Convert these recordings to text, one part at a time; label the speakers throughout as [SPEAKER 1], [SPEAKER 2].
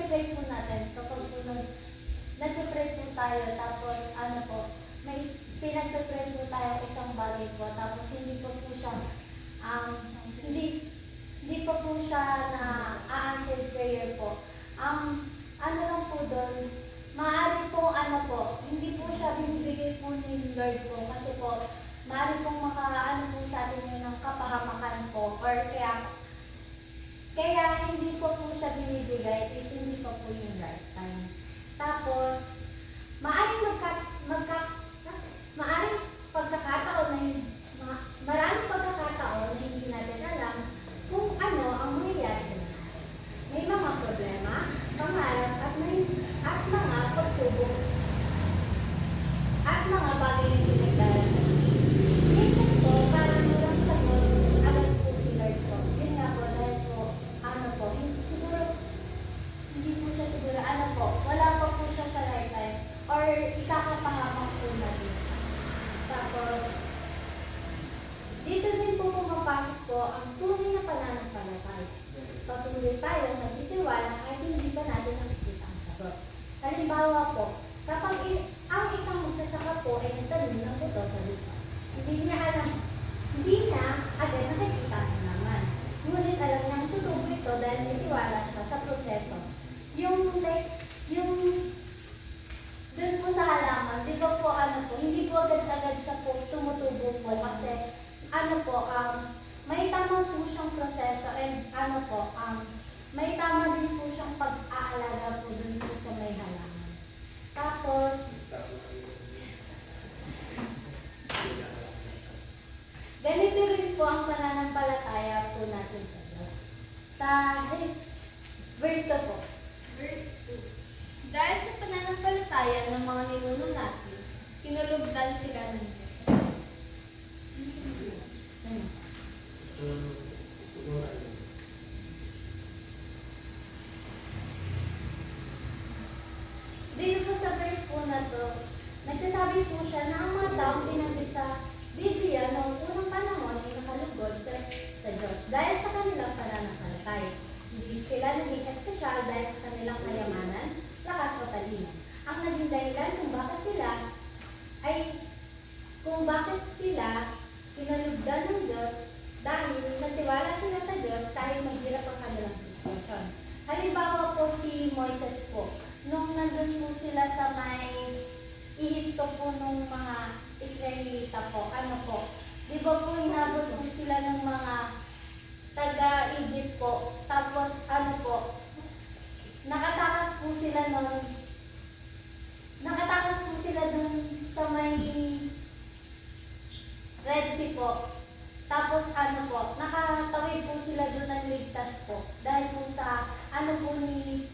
[SPEAKER 1] pinagpipray po natin, kapag po nagpipray po tayo, tapos ano po, may pinagpipray po tayo isang bagay po, tapos hindi po siya, hindi pa po siya na a-answer prayer po. Ano lang po doon, maaari po ano po, hindi po siya binibigay po ni Lord po, kasi po, maaari pong makaano po sa atin yun ng kapahamakan po, or kaya hindi po siya binibigay is hindi pa po yung right time. Tapos, maraming pagkakataon maraming pagkakataon na hindi natin alam kung ano ang mangyayari sa natin. May mga problema, pangarap, at mga pagsubok, at mga bagay na pinagdarasan. Minsan po, parang walang sagot agad po si Lord po. Yun nga po, dahil po, siguro, hindi po siya siguro, wala pa po siya sa right time, or ikakapahamak po natin siya. Tapos, dito din po pumapasok po ang tunay na pananampalataya. Patuloy tayong nagtitiwala kahit hindi pa natin nakikita ang sagot. Halimbawa po, kapag ang isang magsasaka po ay nagtanim ng buto sa lupa, hindi niya agad nakikita ang naman. Ngunit alam niyang tutubo ito dahil may tiwala siya sa proseso. Yung doon po sa halaman, di ba po hindi po agad-agad siya po tumutubo po kasi may tama po siyang proseso and may tama din po siyang pag-aalaga po doon po sa may halaman. Tapos, ganito rin po ang pananampalataya po natin sa Diyos. Sa verse 2 po.
[SPEAKER 2] Verse 2. Dahil sa pananampalataya ng mga ninuno natin, kinulugdan sila ng Diyos.
[SPEAKER 1] Dito po sa verse po na to, nagsasabi po siya na ang mga taong tinanggit sa Biblia noong unang panahon ay nakalugod sa Diyos dahil sa kanilang pananampalataya. Hindi sila naging espesyal dahil sa kanilang kayamanan, lakas o talino. Ang naging dahilan kung bakit sila pinalugdan ng Diyos dahil nagtiwala sila sa Diyos kahit maghirap ang kanilang sitwasyon. Halimbawa po si Moises po, nung nandun po sila sa may Ehipto po nung mga Israelita po, di ba po inabot po sila ng mga taga-Egypt po, tapos nakatakas po sila dun sa may Red Sea po. Tapos nakatawid po sila dun ng ligtas po dahil po sa ni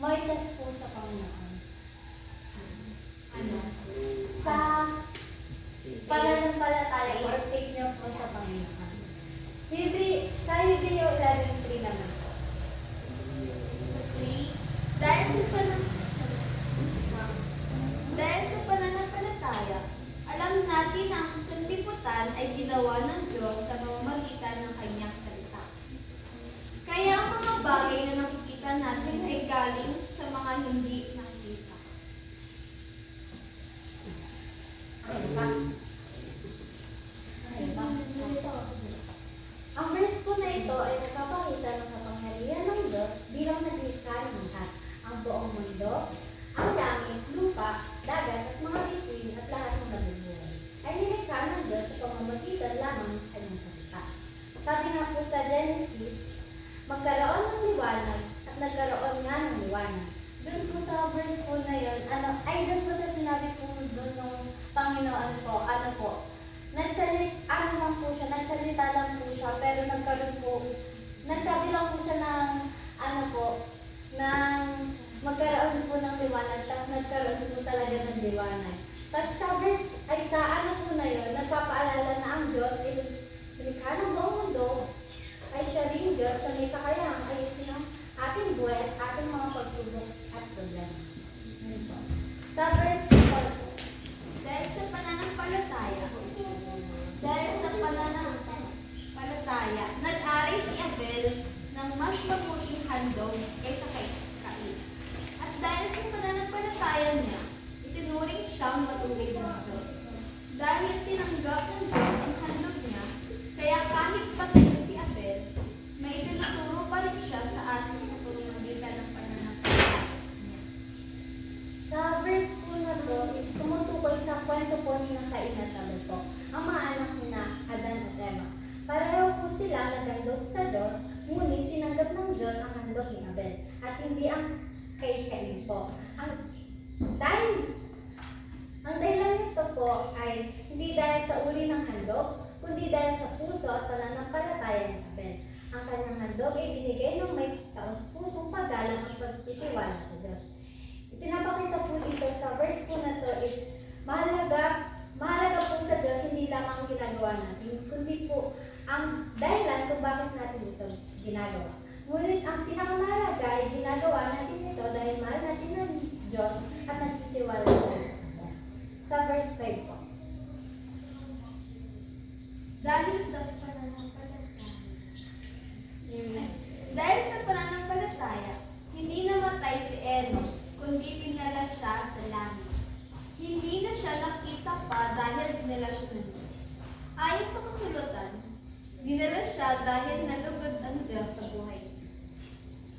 [SPEAKER 1] Moises po sa Panginoon. Sa pananampalataya or faith niyo po sa Panginoon. Sa Hebreo 11:3 naman po.
[SPEAKER 2] Sa 3. Dahil sa pananampalataya, alam natin na ang sanlibutan ay ginawa ng Diyos sa pamamagitan ng kanyang salita. Kaya ang mga bagay na nakikita natin ay galing sa mga hindi nakikita.
[SPEAKER 1] Ang verse po na ito ay nagpapakita ng kapangyarihan ng Diyos bilang naglikha ng lahat, ang buong mundo, ang langit, lupa, dagat at mga bituin at lahat ng nabubuhay. Ay nilikha ng Diyos sa pamamagitan lamang ng kanyang salita. Sabi nga po sa Genesis, magkaroon ng liwanag at nagkaroon nga ng liwanag. Doon po sa verse po na yun, doon po sa sinabi po doon ng Panginoon po, nagsalita lang po siya, pero nagsabi lang po siya ng magkaroon po ng liwanag, tapos nagkaroon po talaga ng liwanag. Tapos sa po na yun, nagpapaalala na ang Diyos ay lumikha ng buong mundo, ay siya rin Diyos na may kakayahang ayusin ang ating buhay at ating mga pagsubok at problema. Sa verse 4 po.
[SPEAKER 2] Dahil sa pananampalataya, nag-ari si Abel ng mas mabuting handog kaysa kay Cain. dahil sa pananampalataya niya, itinuring siyang matuwid ng Diyos. Dahil tinanggap ng Diyos ang handog niya, kaya kahit patay na si Abel, may itinuturo pa rin siya sa atin sa pamamagitan ng pananampalataya niya.
[SPEAKER 1] Sa verse po na to is tumutukoy sa kwento po ni ng Cain at Abel po, ang mga anak ni na Adan at Eva. Pareho po sila naghandog sa Diyos, ngunit tinanggap ng Diyos ang handog ni Abel at hindi ang kay Cain po. Ang dahilan nito po ay hindi dahil sa uri ng handog, kundi dahil sa puso at pananampalataya ni Abel. Ang kanyang handog ay binigay ng may taos-pusong paggalang at pagtitiwala sa Diyos. Ipinapakita po dito sa verse po na to is mahalaga po sa Diyos hindi lamang ang ginagawa natin, kundi po ang dahilan kung bakit natin ito ginagawa. Ngunit ang pinakamahalaga ay ginagawa natin ito dahil mahal natin ng Diyos at nagtitiwala tayo sa Kanya. Sa verse 5 po.
[SPEAKER 2] Dahil sa pananampalataya. Dahil sa pananampalataya, hindi namatay si Enoch, kundi dinala siya sa langit. Hindi na siya nakita pa dahil dinala siya ng Diyos. Ayon sa kasulatan, dinala siya dahil nalugod ang Diyos sa buhay niya.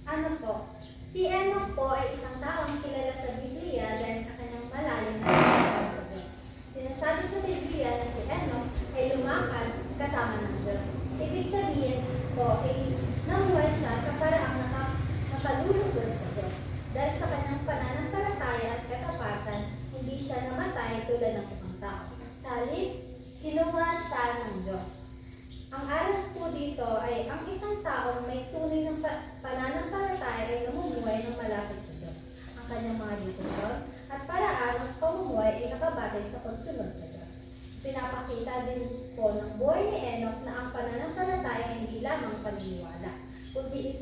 [SPEAKER 1] Ano po? Si Enoch po ay isang taong kilala sa Biblia dahil sa kanyang malalim na pagkakataon sa Diyos. Sinasabi sa Biblia na si Enoch ay lumakad kasama ng Diyos. Ibig sabihin po ay namuhay siya sa paraang nakalulugod sa Diyos. Dahil sa kanyang pananampalataya at katapatan, hindi siya namatay tulad ng ibang tao. Sa halip, kinuha siya ng Diyos. Ang aral po dito ay ang isang taong may tunay ng pananampalataya ay namumuhay ng malapit sa Diyos. Ang kanyang mga desisyon at paraan ng pamumuhay ay nakabatay sa pagsunod sa Diyos. Pinapakita din po ng buhay ni Enoch na ang pananampalataya ay hindi lamang paniniwala, kundi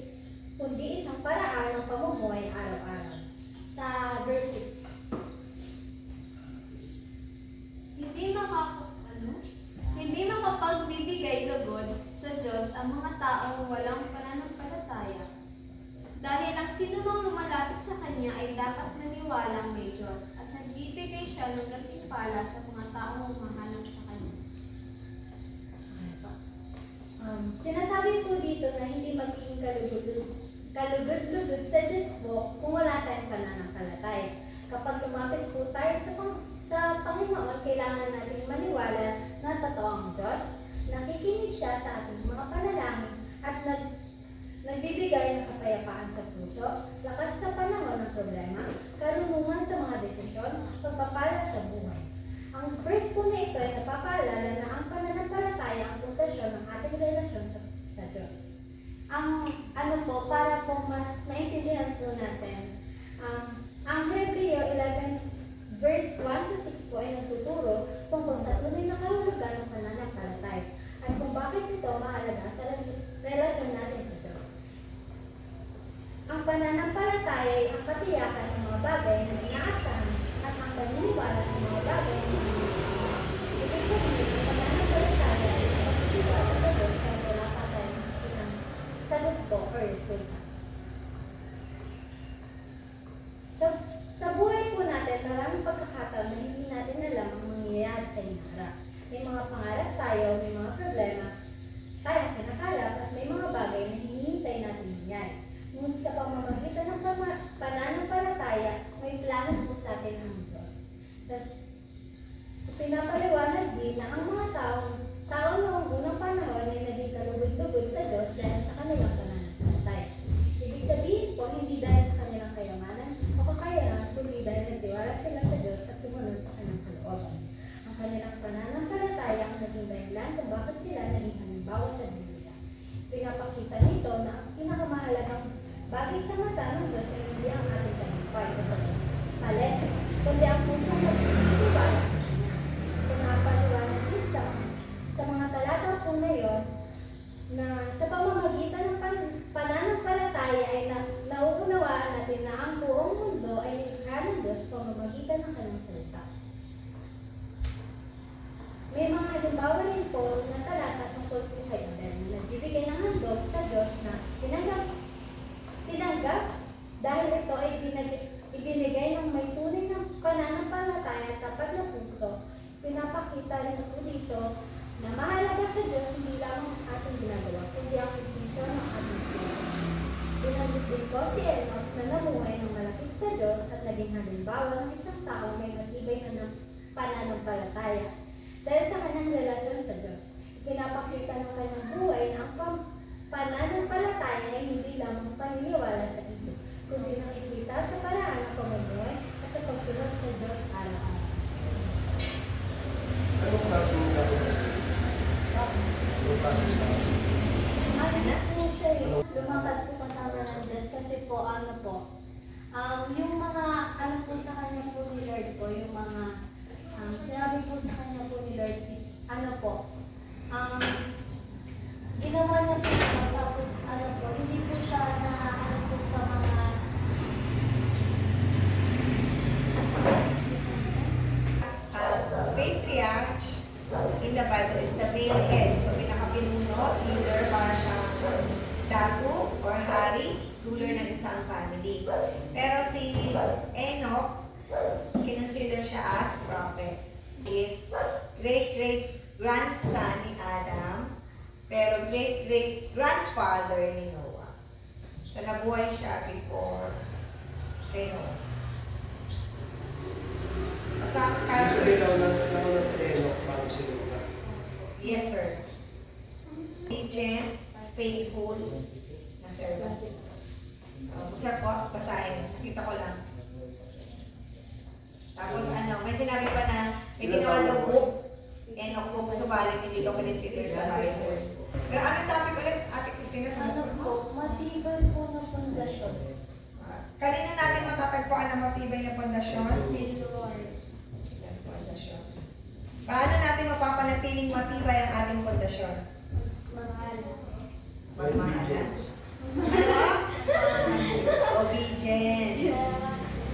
[SPEAKER 1] isang paraan ng pamumuhay araw-araw. Sa verse 6.
[SPEAKER 2] Hindi makapagbibigay lugod sa Diyos ang mga taong walang pananampalataya. Dahil ang sinumang lumalapit sa Kanya ay dapat naniwalang may Diyos at nagbibigay siya ng gantimpala sa mga taong humahanap sa Kanya.
[SPEAKER 1] Sinasabi po dito na hindi magiging kalugod-lugod sa Diyos po kung wala tayong pananampalataya. Kapag lumapit po tayo sa Panginoon, kailangan natin maniwala na totoo ang Diyos, nakikinig siya sa ating mga panalangin at nagbibigay ng kapayapaan sa puso, lakas sa panahon ng problema, karunungan sa mga desisyon, pagpapala sa buhay. Ang verse po na ito ay napapaalala na ang pananampalataya ang pundasyon ng ating relasyon sa Diyos. Para po mas maintindihan po natin, ang Hebreo 11 verse 1 to 6 po ay nagtuturo tungkol sa tunay na kahulugan ng pananampalataya at kung bakit ito mahalaga sa relasyon natin sa Diyos. Ang pananampalataya ay ang katiyakan ng mga bagay na inaasahan at ang paniniwala sa mga bagay na hindi. Ibig sabihin, ang pananampalataya ay ang pagtitiwala sa Diyos kahit wala pa tayong nakikitang sagot po o resulta. Sa buhay po natin, maraming pagkakataon na hindi natin alam ang mangyayari sa hinaharap. May mga pangarap tayo, may mga problema tayong kinakalap at may mga bagay na hinihintay natin mangyari. Ngunit sa pamamagitan ng pananampalataya, may plano po sa atin ang Diyos. Pinapaliwanag din na ang mga tao noong unang panahon ay naging kalugod-lugod sa Diyos dahil sa kanilang pananampalataya. Ibig sabihin po, hindi dahil sa kanilang kayamanan o kakayahan, kundi dahil nagtiwala sila sa Diyos at sumunod sa kanyang kalooban. Ang kanilang pananampalataya ang naging dahilan kung bakit sila naging halimbawa sa Biblia. Pinapakita nito na ang pinakamahalagang bagay sa mata ng Diyos ay hindi ang ating tagumpay o mali, kundi ang pusong nagtitiwala sa Kanya. Pinapaliwanag din sa mga talata po ngayon na sa pamamagitan ng pananampalataya ay nauunawaan natin na ang buong mundo ay nilikha ng Diyos sa pamamagitan ng kanyang salita. May mga halimbawa rin po na talata tungkol po kay Abel na nagbibigay ng handog sa Diyos na tinanggap dahil ito ay din po si Enoch na namuhay ng malapit sa Diyos at naging halimbawa ng isang tao may matibay na pananampalataya. Dahil sa kanyang relasyon sa Diyos, pinapakita ng kanyang buhay na ang pananampalataya ay hindi lamang paniniwala sa isip, kundi nakikita sa paraan ng pamumuhay at sa pagsunod sa Diyos araw-araw.
[SPEAKER 3] Anong klase ng gagawin? Anong klase ng gagawin?
[SPEAKER 1] Ano po siya eh, lumakad po kasama ng Diyos kasi po yung mga ano po sa kanya po ni Lord po, yung mga sinabi po sa kanya po ni Lord is ginawa niya po tapos hindi po siya na po sa mga
[SPEAKER 4] Patriarch in the Bible is the male head. So, pinakapinuno, leader, para siyang dato or hari, ruler ng isang family. Pero si Enoch, kinonsider siya as prophet. He is great-great-grandson ni Adam, pero great-great-grandfather ni Noah. So, nabuhay siya before kay Noah. Basta ang
[SPEAKER 3] Ibig
[SPEAKER 4] character.
[SPEAKER 3] sabihin nauna si Enoch bago si Noah.
[SPEAKER 4] Yes, sir. Diligent, faithful, na servant. Sir po, basahin. Nakita ko lang. Tapos may sinabi pa na may ginawa daw book. Enoch book, subalit hindi daw consider sa Bible. Pero anong topic ulit, Ate Christina?
[SPEAKER 1] matibay po na pundasyon.
[SPEAKER 4] Kanina natin matatagpuan na matibay na pundasyon.
[SPEAKER 1] Lord.
[SPEAKER 4] Pundasyon. Paano natin mapapanatiling matibay ang ating pundasyon?
[SPEAKER 1] Mahal.
[SPEAKER 4] Magmahalan. Obedience.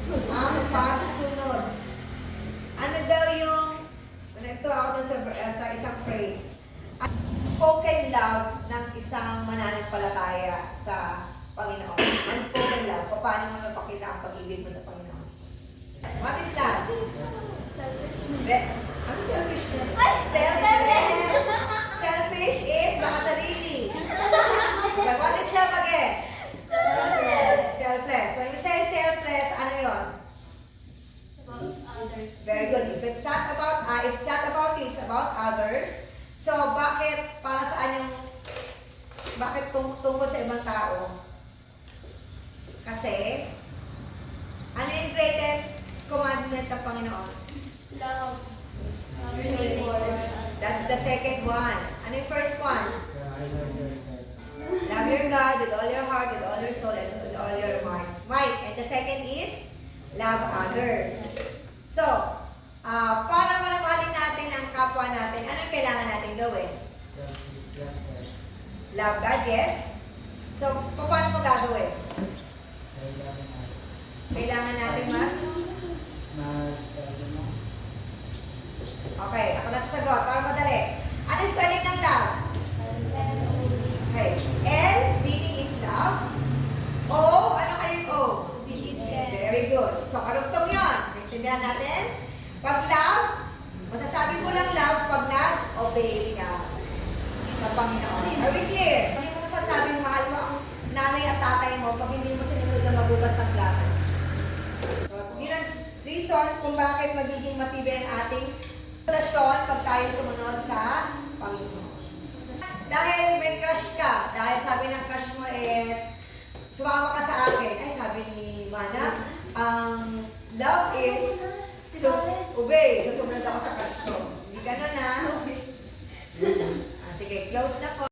[SPEAKER 4] Ang pagsunod. Ano daw yung, ito ako dun sa isang phrase. Spoken love ng isang mananampalataya sa Panginoon. Unspoken love. Paano mo mapakita ang pag-ibig mo sa Panginoon? What is love? Ano selfishness? Selfishness. Selfish is baka sarili. Okay, what is love again? Selfless. When we say selfless, ano yon? Very good. If it's not about you, it's about others. So, bakit, para saan yung, bakit tungkol sa ibang tao? Kasi, ano yung greatest commandment ng Panginoon?
[SPEAKER 1] Love.
[SPEAKER 4] That's the second one. Ano yung first one? Love your God with all your heart, with all your soul, and with all your might. And the second is, love others. So, para mahalin natin ang kapwa natin, anong kailangan natin gawin? Love God, yes? So, paano mo gagawin? Kailangan natin Okay, ako na sasagot para madali. Ano yung spelling ng love? Okay. L, meaning is love. O, ano kayong O? Very good. So, karugtong yun. Naintindihan natin? Pag love, masasabi mo lang love pag nag-obey ka sa Panginoon. Are we clear? Hindi mo masasabing mahal mo ang nanay at tatay mo pag hindi mo sinunod na magugas ng plato. So, yun ang reason kung bakit magiging matibay ang ating relasyon pag tayo sumunod sa Panginoon. Dahil may crush ka, dahil sabi ng crush mo is, sumama ka sa akin. Ay, sabi ni Mana, love is obey. So, sumunod ako sa crush ko. Hindi ganun na. Sige, close na po.